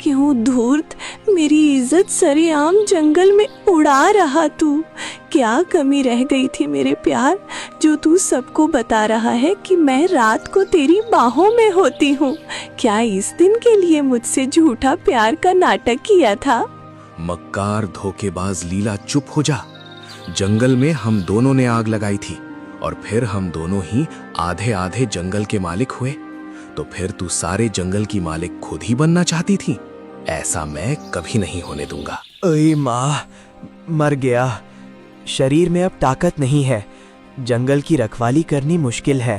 क्यों धूर्त मेरी इज्जत सरेआम जंगल में उड़ा रहा तू? क्या कमी रह गई थी मेरे प्यार, जो तू सबको बता रहा है कि मैं रात को तेरी बाहों में होती हूँ? क्या इस दिन के लिए मुझसे झूठा प्यार का नाटक किया था? मक्कार धोखेबाज लीला, चुप हो जा। जंगल में हम दोनों ने आग लगाई थी और फिर हम दोनों ही आधे आधे जंगल के मालिक हुए। तो फिर तू सारे जंगल की मालिक खुद ही बनना चाहती थी? ऐसा मैं कभी नहीं होने दूंगा। अरे माँ, मर गया। शरीर में अब ताकत नहीं है। जंगल की रखवाली करनी मुश्किल है।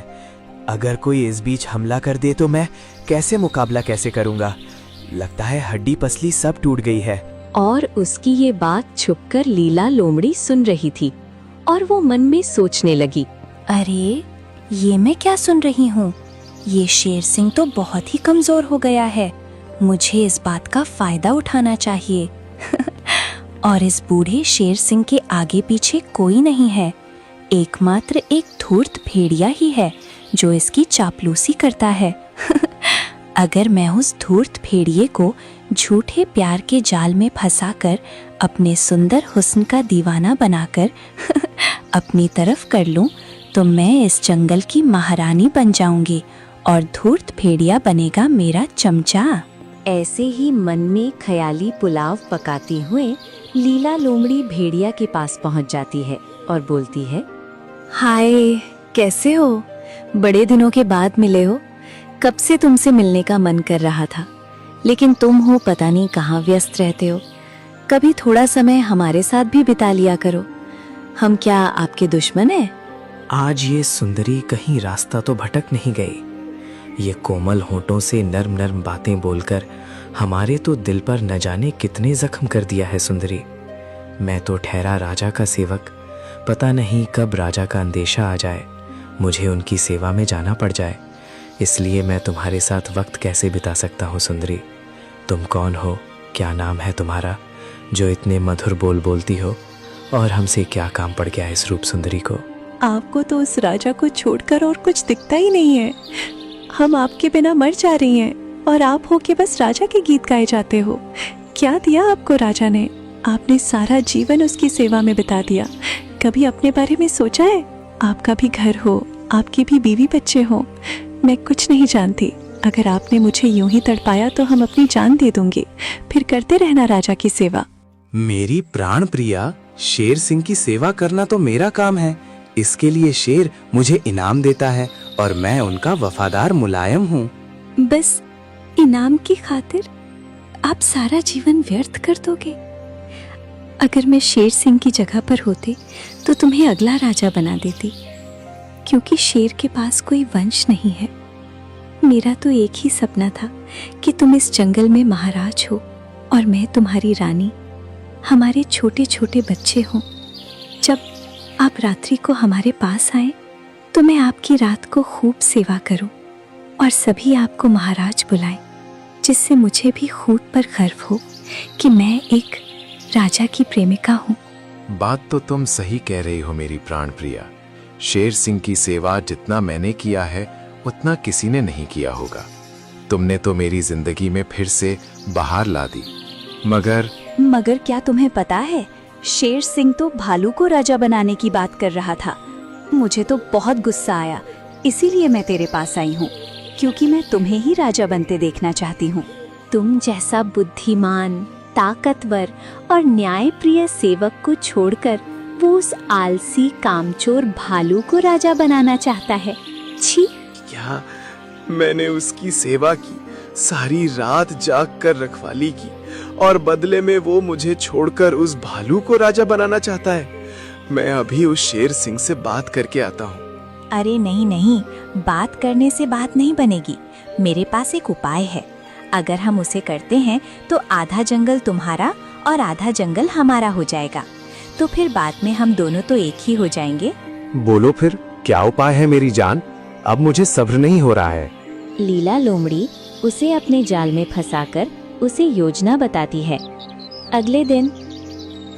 अगर कोई इस बीच हमला कर दे तो मैं मुकाबला कैसे करूंगा? लगता है हड्डी पसली सब टूट गई है। और उसकी ये बात छुपकर लीला लोमड़ी सुन रही थी और वो मन में सोचने लगी, अरे ये मैं क्या सुन रही हूँ? ये शेर सिंह तो बहुत ही कमजोर हो गया है। मुझे इस बात का फायदा उठाना चाहिए। और इस बूढ़े शेर सिंह के आगे पीछे कोई नहीं है। एकमात्र एक धूर्त भेड़िया ही है जो इसकी चापलूसी करता है। अगर मैं उस धूर्त भेड़िए को झूठे प्यार के जाल में फंसाकर अपने सुंदर हुस्न का दीवाना बनाकर अपनी तरफ कर लूं, तो मैं इस जंगल की महारानी बन जाऊंगी और धूर्त भेड़िया बनेगा मेरा चमचा। ऐसे ही मन में ख्याली पुलाव पकाती हुए लीला लोमड़ी भेड़िया के पास पहुंच जाती है और बोलती है, हाय, कैसे हो? बड़े दिनों के बाद मिले हो। कब से तुमसे मिलने का मन कर रहा था, लेकिन तुम हो पता नहीं कहाँ व्यस्त रहते हो। कभी थोड़ा समय हमारे साथ भी बिता लिया करो। हम क्या आपके दुश्मन हैं? आज ये सुंदरी कहीं रास्ता तो भटक नहीं गई। ये कोमल होठों से नर्म नर्म बातें बोलकर हमारे तो दिल पर न जाने कितने जख्म कर दिया है सुंदरी। मैं तो ठहरा राजा का सेवक, पता नहीं कब राजा का अंदेशा आ जाए, मुझे उनकी सेवा में जाना पड़ जाए। इसलिए मैं तुम्हारे साथ वक्त कैसे बिता सकता हूँ सुंदरी? तुम कौन हो, क्या नाम है तुम्हारा, जो इतने मधुर बोल बोलती हो? और हमसे क्या काम पड़ गया इस रूप सुंदरी को? आपको तो उस राजा को छोड़कर और कुछ दिखता ही नहीं है। हम आपके बिना मर जा रही हैं और आप हो के बस राजा के गीत गाए जाते हो। क्या दिया आपको राजा ने? आपने सारा जीवन उसकी सेवा में बिता दिया। कभी अपने बारे में सोचा है? आपका भी घर हो, आपकी भी बीवी बच्चे हो। मैं कुछ नहीं जानती। अगर आपने मुझे यूं ही तड़पाया तो हम अपनी जान दे दूंगी। फिर करते रहना राजा की सेवा। मेरी प्राण प्रिया, शेर सिंह की सेवा करना तो मेरा काम है। इसके लिए शेर मुझे इनाम देता है और मैं उनका वफादार मुलायम हूँ। बस इनाम की खातिर आप सारा जीवन व्यर्थ कर दोगे? अगर मैं शेर सिंह की जगह पर होती तो तुम्हें अगला राजा बना देती, क्योंकि शेर के पास कोई वंश नहीं है। मेरा तो एक ही सपना था कि तुम इस जंगल में महाराज हो और मैं तुम्हारी रानी। हमारे छोटे छोटे बच्चे हों। जब आप रात्रि को हमारे पास आए तो मैं आपकी रात को खूब सेवा करूं और सभी आपको महाराज बुलाएं, जिससे मुझे भी खूब पर गर्व हो कि मैं एक राजा की प्रेमिका हूँ। बात तो तुम सही कह रही हो मेरी प्राण प्रिया। शेर सिंह की सेवा जितना मैंने किया है उतना किसी ने नहीं किया होगा। तुमने तो मेरी जिंदगी में फिर से बहार ला दी। मगर क्या तुम्हें पता है, शेर सिंह तो भालू को राजा बनाने की बात कर रहा था। मुझे तो बहुत गुस्सा आया, इसीलिए मैं तेरे पास आई हूँ, क्योंकि मैं तुम्हें ही राजा बनते देखना चाहती हूँ। तुम जैसा बुद्धिमान, ताकतवर और न्यायप्रिय सेवक को छोड़कर वो उस आलसी कामचोर भालू को राजा बनाना चाहता है। छी! क्या मैंने उसकी सेवा की, सारी रात जाग कर रखवाली की और बदले में वो मुझे छोड़कर उस भालू को राजा बनाना चाहता है। मैं अभी उस शेर सिंह से बात करके आता हूँ। अरे नहीं, बात करने से बात नहीं बनेगी। मेरे पास एक उपाय है। अगर हम उसे करते हैं तो आधा जंगल तुम्हारा और आधा जंगल हमारा हो जाएगा। तो फिर बाद में हम दोनों तो एक ही हो जाएंगे। बोलो फिर, क्या उपाय है मेरी जान? अब मुझे सब्र नहीं हो रहा है। लीला लोमड़ी उसे अपने जाल में फंसाकर उसे योजना बताती है। अगले दिन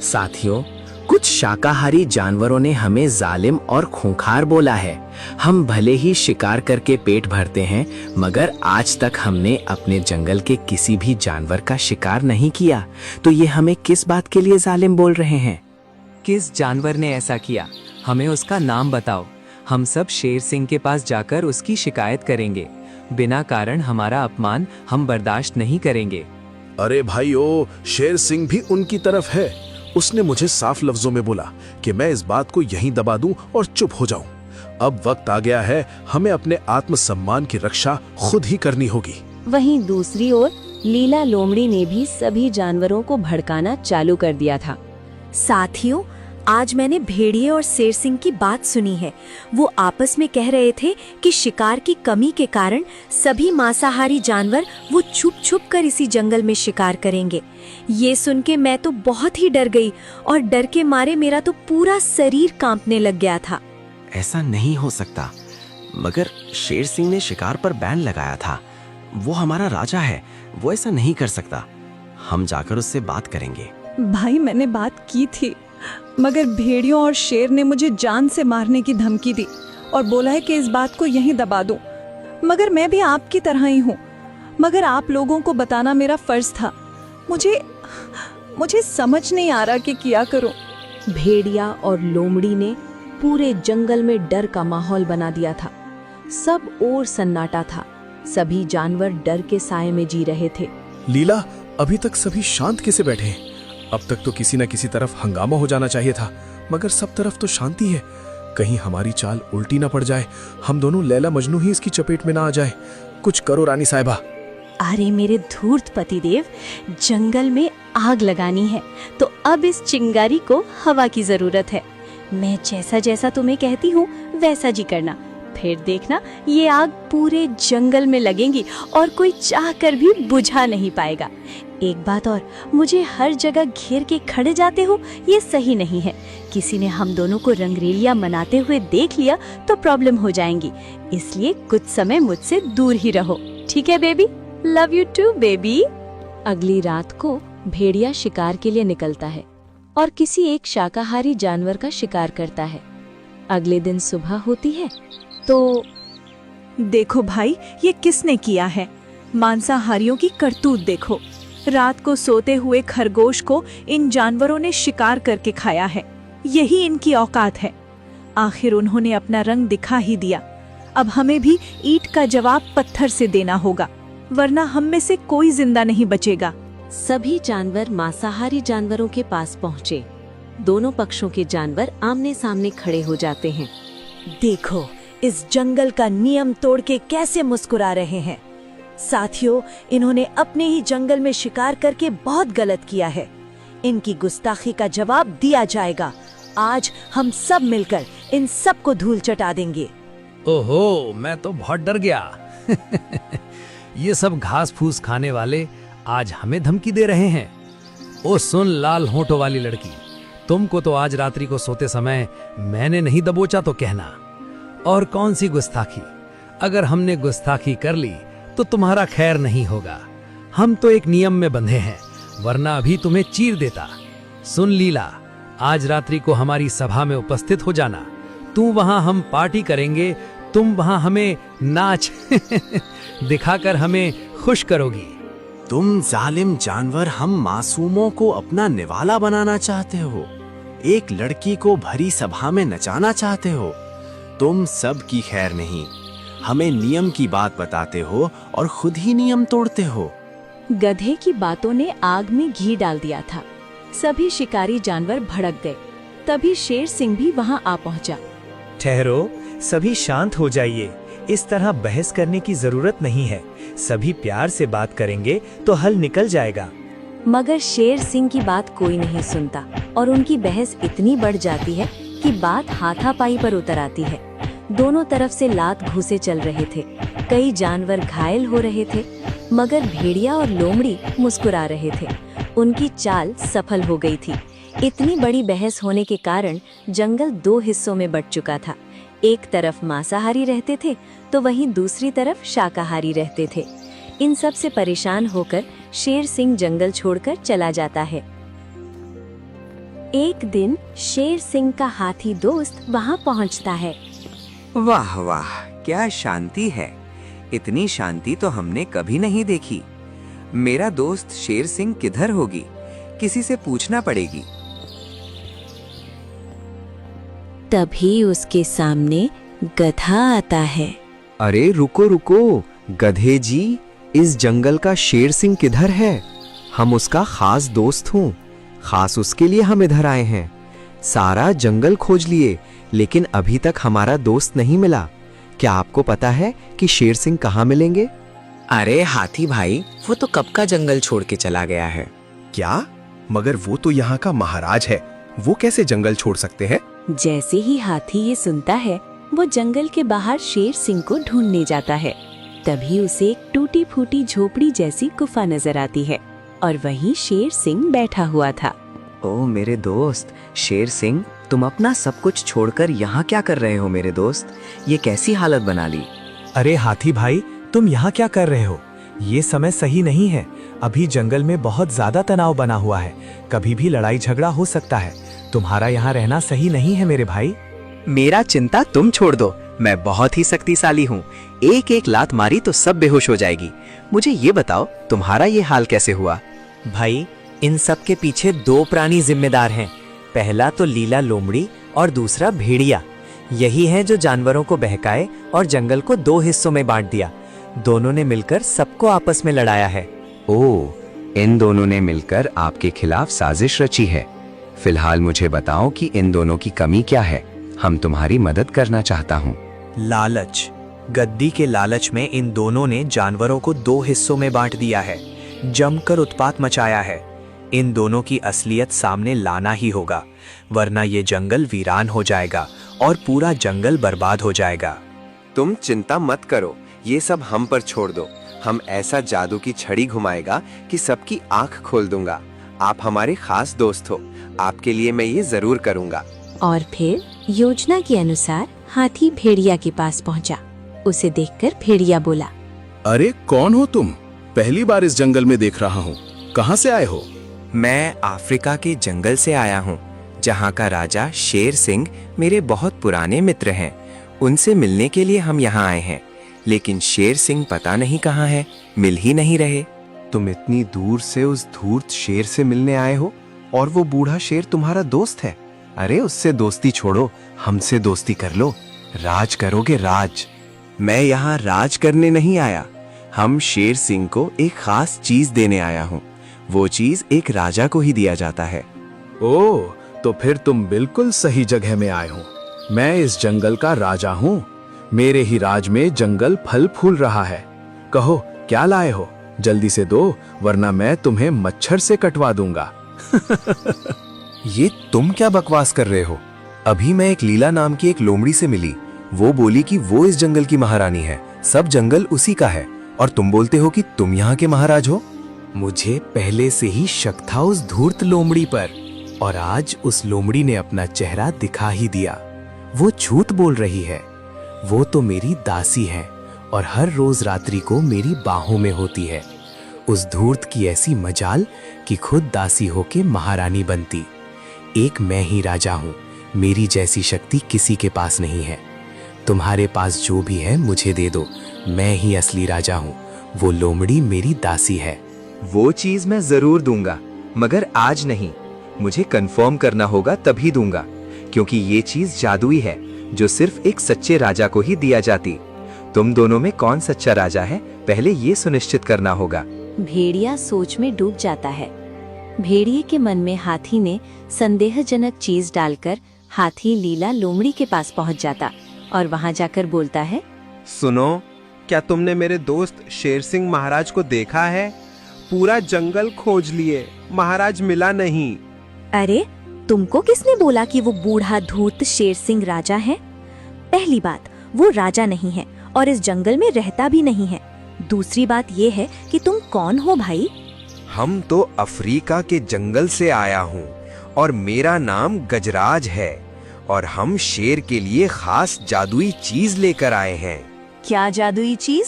साथियों, कुछ शाकाहारी जानवरों ने हमें जालिम और खूंखार बोला है। हम भले ही शिकार करके पेट भरते हैं, मगर आज तक हमने अपने जंगल के किसी भी जानवर का शिकार नहीं किया। तो ये हमें किस बात के लिए जालिम बोल रहे हैं? किस जानवर ने ऐसा किया? हमें उसका नाम बताओ। हम सब शेर सिंह के पास जाकर उसकी शिकायत करेंगे। बिना कारण हमारा अपमान हम बर्दाश्त नहीं करेंगे। अरे भाइयों, शेर सिंह भी उनकी तरफ है। उसने मुझे साफ लफ्जों में बोला कि मैं इस बात को यहीं दबा दूं और चुप हो जाऊं। अब वक्त आ गया है, हमें अपने आत्मसम्मान की रक्षा खुद ही करनी होगी। वहीं दूसरी ओर लीला लोमड़ी ने भी सभी जानवरों को भड़काना चालू कर दिया था। साथियों, आज मैंने भेड़िए और शेर सिंह की बात सुनी है। वो आपस में कह रहे थे कि शिकार की कमी के कारण सभी मांसाहारी जानवर वो छुप छुप कर इसी जंगल में शिकार करेंगे। ये सुन के मैं तो बहुत ही डर गई और डर के मारे मेरा तो पूरा शरीर कांपने लग गया था। ऐसा नहीं हो सकता, मगर शेर सिंह ने शिकार पर बैन लगाया था। वो हमारा राजा है, वो ऐसा नहीं कर सकता। हम जाकर उससे बात करेंगे। भाई, मैंने बात की थी, मगर भेड़ियों और शेर ने मुझे जान से मारने की धमकी दी और बोला है कि इस बात को यहीं दबा दूं। मगर मैं भी आपकी तरह ही हूँ, मगर आप लोगों को बताना मेरा फर्ज था। मुझे समझ नहीं आ रहा कि क्या करूं। भेड़िया और लोमड़ी ने पूरे जंगल में डर का माहौल बना दिया था। सब ओर सन्नाटा था। सभी जानवर डर के साए में जी रहे थे। लीला, अभी तक सभी शांत कैसे बैठे हैं? अब तक तो किसी न किसी तरफ हंगामा हो जाना चाहिए था, मगर सब तरफ तो शांति है। कहीं हमारी चाल उल्टी ना पड़ जाए, हम दोनों लैला मजनू ही इसकी चपेट में ना आ जाए। कुछ करो रानी साहिबा। अरे मेरे धूर्त पतिदेव, जंगल में आग लगानी है तो अब इस चिंगारी को हवा की जरूरत है। मैं जैसा जैसा तुम्हें कहती हूँ वैसा जी करना, फिर देखना ये आग पूरे जंगल में लगेगी और कोई चाह कर भी बुझा नहीं पाएगा। एक बात और, मुझे हर जगह घेर के खड़े जाते हो ये सही नहीं है। किसी ने हम दोनों को रंगरेलियां मनाते हुए देख लिया तो प्रॉब्लम हो जाएंगी, इसलिए कुछ समय मुझसे दूर ही रहो। ठीक है baby? Love you too baby. अगली रात को भेड़िया शिकार के लिए निकलता है और किसी एक शाकाहारी जानवर का शिकार करता है। अगले दिन सुबह होती है तो देखो भाई, ये किसने किया है? मांसाहारियों की करतूत देखो। रात को सोते हुए खरगोश को इन जानवरों ने शिकार करके खाया है। यही इनकी औकात है। आखिर उन्होंने अपना रंग दिखा ही दिया। अब हमें भी ईंट का जवाब पत्थर से देना होगा, वरना हम में से कोई जिंदा नहीं बचेगा। सभी जानवर मांसाहारी जानवरों के पास पहुँचे। दोनों पक्षों के जानवर आमने सामने खड़े हो जाते हैं। देखो, इस जंगल का नियम तोड़ के कैसे मुस्कुरा रहे हैं। साथियों, इन्होंने अपने ही जंगल में शिकार करके बहुत गलत किया है। इनकी गुस्ताखी का जवाब दिया जाएगा। आज हम सब मिलकर इन सब को धूल चटा देंगे। ओहो, मैं तो बहुत डर गया। ये सब घास फूस खाने वाले आज हमें धमकी दे रहे हैं। ओ सुन लाल होंठों वाली लड़की, तुमको तो आज रात्रि को सोते समय मैंने नहीं दबोचा तो कहना। और कौन सी गुस्ताखी? अगर हमने गुस्ताखी कर ली तो तुम्हारा खैर नहीं होगा। हम तो एक नियम में बंधे हैं, वरना अभी तुम्हें चीर देता। सुन लीला, आज रात्रि को हमारी सभा में उपस्थित हो जाना। तू वहां हम पार्टी करेंगे, तुम वहां हमें नाच दिखाकर हमें खुश करोगी। तुम जालिम जानवर, हम मासूमों को अपना निवाला बनाना चाहते हो। एक लड़की को भरी सभा में नचाना चाहते हो। तुम सब की खैर नहीं। हमें नियम की बात बताते हो और खुद ही नियम तोड़ते हो। गधे की बातों ने आग में घी डाल दिया था। सभी शिकारी जानवर भड़क गए। तभी शेर सिंह भी वहां आ पहुंचा। ठहरो, सभी शांत हो जाइए। इस तरह बहस करने की जरूरत नहीं है। सभी प्यार से बात करेंगे तो हल निकल जाएगा। मगर शेर सिंह की बात कोई नहीं सुनता और उनकी बहस इतनी बढ़ जाती है कि बात हाथापाई पर उतर आती है। दोनों तरफ से लात घूंसे चल रहे थे। कई जानवर घायल हो रहे थे, मगर भेड़िया और लोमड़ी मुस्कुरा रहे थे। उनकी चाल सफल हो गई थी। इतनी बड़ी बहस होने के कारण जंगल दो हिस्सों में बंट चुका था। एक तरफ मांसाहारी रहते थे तो वहीं दूसरी तरफ शाकाहारी रहते थे। इन सब से परेशान होकर शेर सिंह जंगल छोड़कर चला जाता है। एक दिन शेर सिंह का हाथी दोस्त वहाँ पहुँचता है। वाह वाह, क्या शांति है। इतनी शांति तो हमने कभी नहीं देखी। मेरा दोस्त शेर सिंह किधर होगी? किसी से पूछना पड़ेगी। तभी उसके सामने गधा आता है। अरे रुको रुको गधे जी, इस जंगल का शेर सिंह किधर है? हम उसका खास दोस्त हूँ। खास उसके लिए हम इधर आए हैं। सारा जंगल खोज लिए लेकिन अभी तक हमारा दोस्त नहीं मिला। क्या आपको पता है कि शेर सिंह कहाँ मिलेंगे? अरे हाथी भाई, वो तो कब का जंगल छोड़ के चला गया है। क्या? मगर वो तो यहाँ का महाराज है, वो कैसे जंगल छोड़ सकते हैं? जैसे ही हाथी ये सुनता है, वो जंगल के बाहर शेर सिंह को ढूंढने जाता है। तभी उसे एक टूटी फूटी झोपड़ी जैसी गुफा नजर आती है और वहीं शेर सिंह बैठा हुआ था। ओ मेरे दोस्त शेर सिंह, तुम अपना सब कुछ छोड़कर यहाँ क्या कर रहे हो मेरे दोस्त? ये कैसी हालत बना ली? अरे हाथी भाई, तुम यहाँ क्या कर रहे हो? ये समय सही नहीं है। अभी जंगल में बहुत ज्यादा तनाव बना हुआ है, कभी भी लड़ाई झगड़ा हो सकता है। तुम्हारा यहाँ रहना सही नहीं है मेरे भाई। मेरा चिंता तुम छोड़ दो, मैं बहुत ही शक्तिशाली हूँ। एक एक लात मारी तो सब बेहोश हो जाएगी। मुझे ये बताओ, तुम्हारा ये हाल कैसे हुआ? भाई, इन सब के पीछे दो प्राणी जिम्मेदार हैं। पहला तो लीला लोमड़ी और दूसरा भेड़िया। यही है जो जानवरों को बहकाए और जंगल को दो हिस्सों में बांट दिया। दोनों ने मिलकर सबको आपस में लड़ाया है। ओह, इन दोनों ने मिलकर आपके खिलाफ साजिश रची है। फिलहाल मुझे बताओ कि इन दोनों की कमी क्या है। हम तुम्हारी मदद करना चाहता हूँ। लालच। गद्दी के लालच में इन दोनों ने जानवरों को दो हिस्सों में बांट दिया है। जमकर उत्पात मचाया है। इन दोनों की असलियत सामने लाना ही होगा, वरना ये जंगल वीरान हो जाएगा और पूरा जंगल बर्बाद हो जाएगा। तुम चिंता मत करो, ये सब हम पर छोड़ दो। हम ऐसा जादू की छड़ी घुमाएगा कि सबकी आंख खोल दूंगा। आप हमारे खास दोस्त हो, आपके लिए मैं ये जरूर करूंगा। और फिर योजना के अनुसार हाथी भेड़िया के पास पहुंचा। उसे देखकर भेड़िया बोला, अरे कौन हो तुम? पहली बार इस जंगल में देख रहा हूँ। कहाँ से आए हो? मैं अफ्रीका के जंगल से आया हूँ, जहाँ का राजा शेर सिंह मेरे बहुत पुराने मित्र हैं। उनसे मिलने के लिए हम यहाँ आए हैं, लेकिन शेर सिंह पता नहीं कहाँ है, मिल ही नहीं रहे। तुम इतनी दूर से उस धूर्त शेर से मिलने आए हो और वो बूढ़ा शेर तुम्हारा दोस्त है? अरे उससे दोस्ती छोड़ो, हमसे दोस्ती कर लो। राज करोगे राज। मैं यहाँ राज करने नहीं आया। हम शेर सिंह को एक खास चीज देने आया हूँ। वो चीज एक राजा को ही दिया जाता है। ओह, तो फिर तुम बिल्कुल सही जगह में आए हो। मैं इस जंगल का राजा हूँ। मेरे ही राज में जंगल फल फूल रहा है। कहो क्या लाए हो? जल्दी से दो, वरना मैं तुम्हें मच्छर से कटवा दूंगा। ये तुम क्या बकवास कर रहे हो? अभी मैं एक लीला नाम की एक लोमड़ी से मिली। वो बोली कि वो इस जंगल की महारानी है, सब जंगल उसी का है, और तुम बोलते हो कि तुम यहाँ के महाराज हो। मुझे पहले से ही शक था उस धूर्त लोमड़ी पर, और आज उस लोमड़ी ने अपना चेहरा दिखा ही दिया। वो झूठ बोल रही है। वो तो मेरी दासी है और हर रोज रात्रि को मेरी बाहों में होती है। उस धूर्त की ऐसी मजाल कि खुद दासी होके महारानी बनती। एक मैं ही राजा हूँ, मेरी जैसी शक्ति किसी के पास नहीं है। तुम्हारे पास जो भी है मुझे दे दो, मैं ही असली राजा हूँ। वो लोमड़ी मेरी दासी है। वो चीज मैं जरूर दूंगा, मगर आज नहीं। मुझे कंफर्म करना होगा तभी दूंगा, क्योंकि ये चीज जादुई है जो सिर्फ एक सच्चे राजा को ही दिया जाती। तुम दोनों में कौन सच्चा राजा है, पहले ये सुनिश्चित करना होगा। भेड़िया सोच में डूब जाता है। भेड़िए के मन में हाथी ने संदेहजनक चीज डालकर हाथी लीला लोमड़ी के पास पहुंच जाता और वहां जाकर बोलता है, सुनो, क्या तुमने मेरे दोस्त शेर सिंह महाराज को देखा है? पूरा जंगल खोज लिए, महाराज मिला नहीं। अरे तुमको किसने बोला कि वो बूढ़ा धूर्त शेर सिंह राजा है? पहली बात, वो राजा नहीं है और इस जंगल में रहता भी नहीं है। दूसरी बात ये है कि तुम कौन हो भाई? हम तो अफ्रीका के जंगल से आया हूँ और मेरा नाम गजराज है, और हम शेर के लिए खास जादुई चीज लेकर आए हैं। क्या जादुई चीज?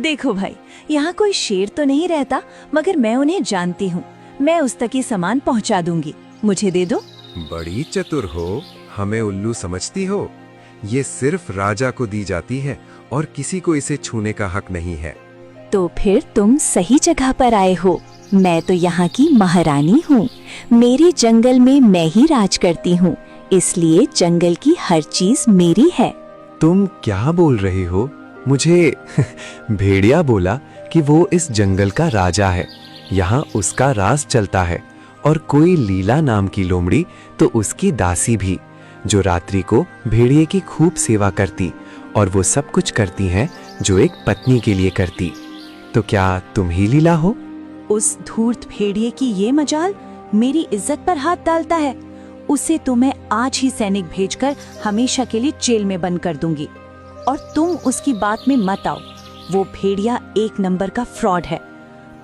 देखो भाई, यहाँ कोई शेर तो नहीं रहता, मगर मैं उन्हें जानती हूँ। मैं उस तक ये सामान पहुँचा दूंगी, मुझे दे दो। बड़ी चतुर हो, हमें उल्लू समझती हो। ये सिर्फ राजा को दी जाती है और किसी को इसे छूने का हक नहीं है। तो फिर तुम सही जगह पर आए हो। मैं तो यहाँ की महारानी हूँ। मेरे जंगल में मैं ही राज करती हूँ, इसलिए जंगल की हर चीज मेरी है। तुम क्या बोल रही हो? मुझे भेड़िया बोला कि वो इस जंगल का राजा है, यहाँ उसका राज चलता है, और कोई लीला नाम की लोमड़ी तो उसकी दासी भी, जो रात्रि को भेड़िए की खूब सेवा करती, और वो सब कुछ करती हैं जो एक पत्नी के लिए करती। तो क्या तुम ही लीला हो? उस धूर्त भेड़िए की ये मजाल मेरी इज्जत पर हाथ डालता है। उसे तो मैं आज ही सैनिक भेजकर हमेशा के लिए जेल में बंद कर दूंगी। और तुम उसकी बात में मत आओ। वो भेड़िया एक नंबर का फ्रॉड है।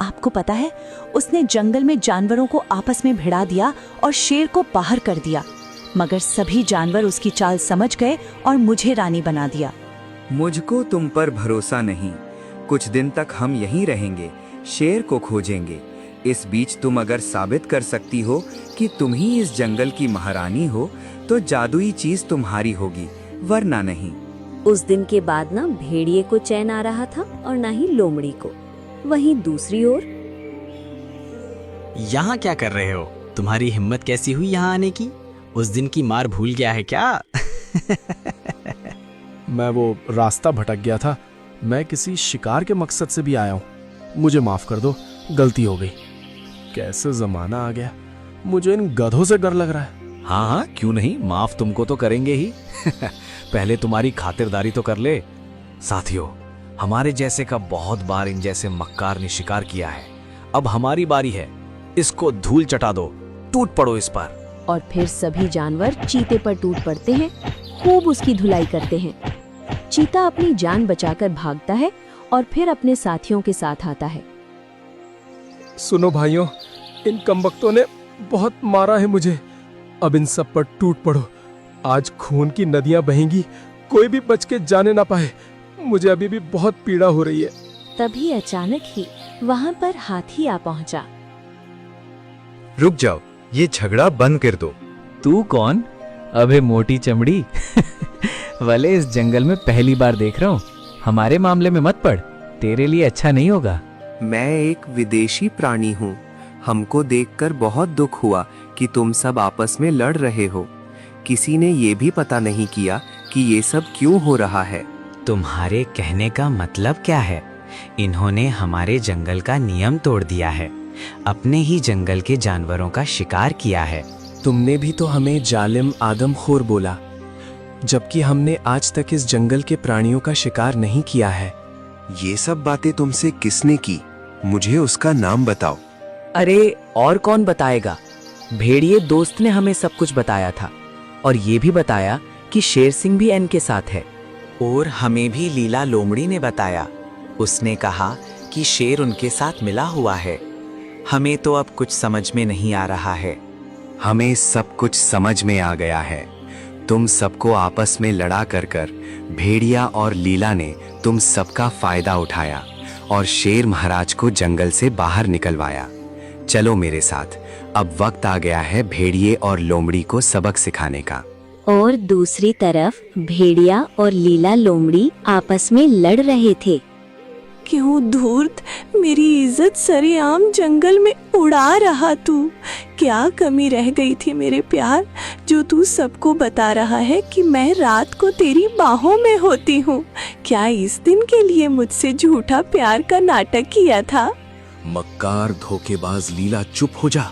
आपको पता है, उसने जंगल में जानवरों को आपस में भिड़ा दिया और शेर को बाहर कर दिया, मगर सभी जानवर उसकी चाल समझ गए और मुझे रानी बना दिया। मुझको तुम पर भरोसा नहीं। कुछ दिन तक हम यहीं रहेंगे, शेर को खोजेंगे। इस बीच तुम अगर साबित कर सकती हो कि तुम ही इस जंगल की महारानी हो, तो जादुई चीज तुम्हारी होगी, वरना नहीं। उस दिन के बाद ना भेड़िए को चैन आ रहा था और ना ही लोमड़ी को। वहीं दूसरी ओर, यहाँ क्या कर रहे हो? तुम्हारी हिम्मत कैसी हुई यहाँ आने की? उस दिन की मार भूल गया है क्या? मैं वो रास्ता भटक गया था। मैं किसी शिकार के मकसद से भी आया हूँ। मुझे माफ कर दो, गलती हो गई। कैसे जमाना आ गया, मुझे इन गधों से डर लग रहा है। हाँ हाँ, क्यों नहीं, माफ तुमको तो करेंगे ही। पहले तुम्हारी खातिरदारी तो कर ले। साथियों, हमारे जैसे का बहुत बार इन जैसे मक्कार ने शिकार किया है। अब हमारी बारी है, इसको धूल चटा दो, टूट पड़ो इस पर। और फिर सभी जानवर चीते पर टूट पड़ते हैं, खूब उसकी धुलाई करते हैं। चीता अपनी जान बचाकर भागता है और फिर अपने साथियों के साथ आता है। सुनो भाइयों, इन कमबख्तों ने बहुत मारा है मुझे। अब इन सब पर टूट पड़ो। आज खून की नदियां बहेंगी, कोई भी बच के जाने ना पाए। मुझे अभी भी बहुत पीड़ा हो रही है। तभी अचानक ही वहाँ पर हाथी आ पहुँचा। रुक जाओ, ये झगड़ा बंद कर दो। तू कौन? अबे मोटी चमड़ी। भले इस जंगल में पहली बार देख रहा हूँ। हमारे मामले में मत पड़, तेरे लिए अच्छा नहीं होगा। मैं एक विदेशी प्राणी हूँ। हमको देखकर बहुत दुख हुआ कि तुम सब आपस में लड़ रहे हो। किसी ने ये भी पता नहीं किया कि ये सब क्यों हो रहा है। तुम्हारे कहने का मतलब क्या है? इन्होंने हमारे जंगल का नियम तोड़ दिया है, अपने ही जंगल के जानवरों का शिकार किया है। तुमने भी तो हमें जालिम आदमखोर बोला, जबकि हमने आज तक इस जंगल के प्राणियों का शिकार नहीं किया है। ये सब बातें तुमसे किसने की? मुझे उसका नाम बताओ। अरे और कौन बताएगा? भेड़िए दोस्त ने हमें सब कुछ बताया था, और ये भी बताया कि शेर सिंह भी एन के साथ है। और हमें भी लीला लोमड़ी ने बताया। उसने कहा कि शेर उनके साथ मिला हुआ है। हमें तो अब कुछ समझ में नहीं आ रहा है। हमें सब कुछ समझ में आ गया है। तुम सबको आपस में लड़ा कर भेड़िया और लीला ने तुम सबका फायदा उठाया और शेर महाराज को जंगल से बाहर निकलवाया। चलो मेरे साथ, अब वक्त आ गया है भेड़िए और लोमड़ी को सबक सिखाने का। और दूसरी तरफ भेड़िया और लीला लोमड़ी आपस में लड़ रहे थे। क्यों धूर्त, मेरी इज्जत सरेआम जंगल में उड़ा रहा तू। क्या कमी रह गई थी मेरे प्यार, जो तू सबको बता रहा है कि मैं रात को तेरी बाहों में होती हूँ। क्या इस दिन के लिए मुझसे झूठा प्यार का नाटक किया था? मक्कार धोखेबाज लीला, चुप हो जा।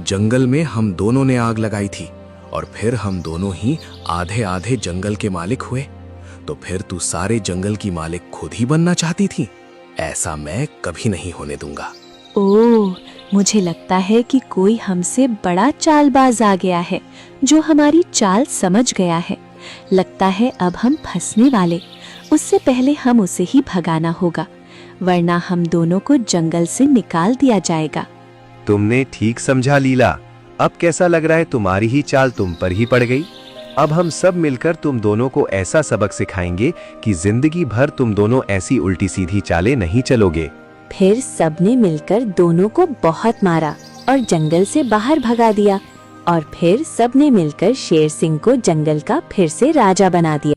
जंगल में हम दोनों ने आग लगाई थी और फिर हम दोनों ही आधे आधे जंगल के मालिक हुए। तो फिर तू सारे जंगल की मालिक खुद ही बनना चाहती थी। ऐसा मैं कभी नहीं होने दूंगा। ओह, मुझे लगता है कि कोई हमसे बड़ा चालबाज आ गया है, जो हमारी चाल समझ गया है। लगता है अब हम फंसने वाले। उससे पहले हम उसे ही भगाना होगा, वरना हम दोनों को जंगल से निकाल दिया जाएगा। तुमने ठीक समझा लीला। अब कैसा लग रहा है तुम्हारी ही चाल तुम पर ही पड़ गई? अब हम सब मिलकर तुम दोनों को ऐसा सबक सिखाएंगे कि जिंदगी भर तुम दोनों ऐसी उल्टी सीधी चालें नहीं चलोगे। फिर सबने मिलकर दोनों को बहुत मारा और जंगल से बाहर भगा दिया। और फिर सबने मिलकर शेर सिंह को जंगल का फिर से राजा बना दिया।